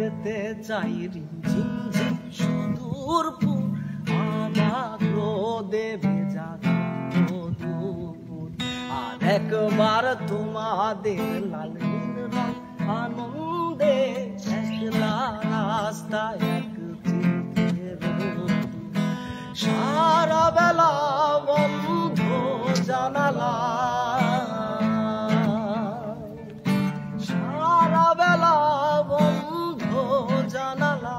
যেতে চাই রিমঝিম ঝিম সুদূর পুর, আমাগো দেবে দুপুর। আর একবার তোমাদের লাল নীল রং আনন্দে একলা রাস্তায় এক চিলতে রোদ, সারা বেলা বন্ধ জানালা, সারা বেলা বন্ধ জানালা।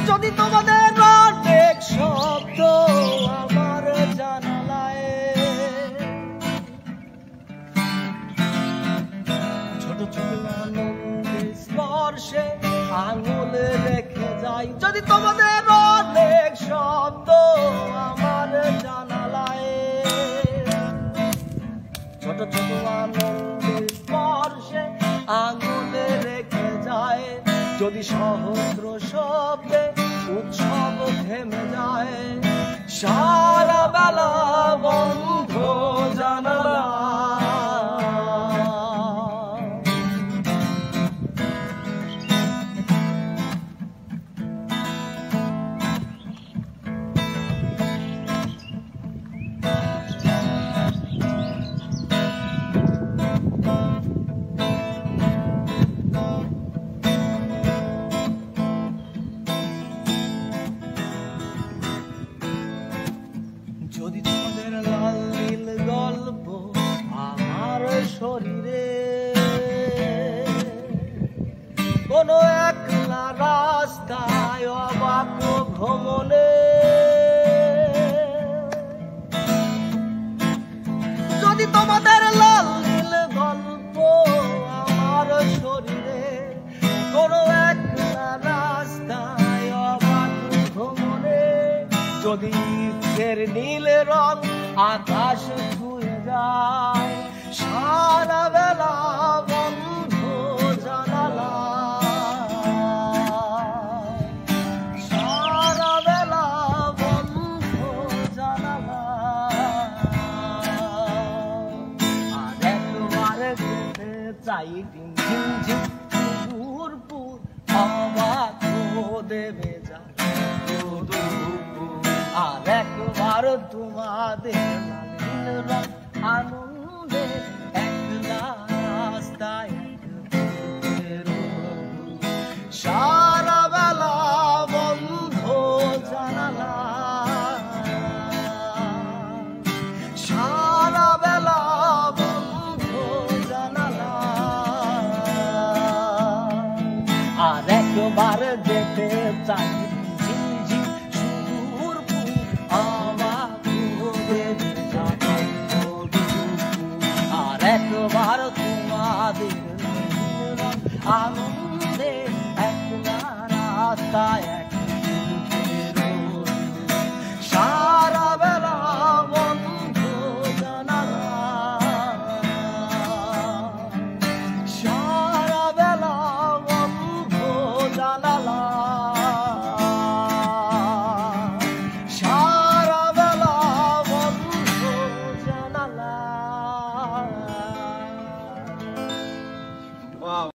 যদি তোমাদের অনেক শব্দ আমার জানালায়, ছোট ছোট আনন্দের স্পর্শে আঙুল রেখে যাই। যদি তোমাদের অনেক শব্দ আমার জানালায়, ছোট ছোট আনন্দের স্পর্শে আঙুল রেখে যায়। যদি সহস্র শব্দে উৎসব থেমে যায়, সারা বেলা বন্ধ জানালা। যদি তোমাদের লাল নীল গল্প আমার শরীরে, কোনো একলা রাস্তায় অবাক ভ্রমণে, যদি তোমাদের লাল নীল গল্প আমার শরীরে, কোনো একলা রাস্তায় অবাক ভ্রমণে, যদি ইচ্ছের নীল রং আকাশ ছুঁয়ে যায়, সারা বেলা বন্ধ জানালা, সারা বেলা বন্ধ জানালা। আর একবার যেতে চাই ঝিম ঝিম সুদূর পুর, আমাগো দেবে যা দুপুর। আর একবার তোমাদের নীল রং আনন্দে একলা রাস্তায় সারা বেলা বন্ধ জানালা, সারা বেলা বন্ধ জানালা। আর একবার যেতে চাই ঝিম ঝিম সুদূর পুর, আমাগো দেবে যা দুপুর। আর একবার তোমাদের নীল রং আনন্দে একলা রাস্তায়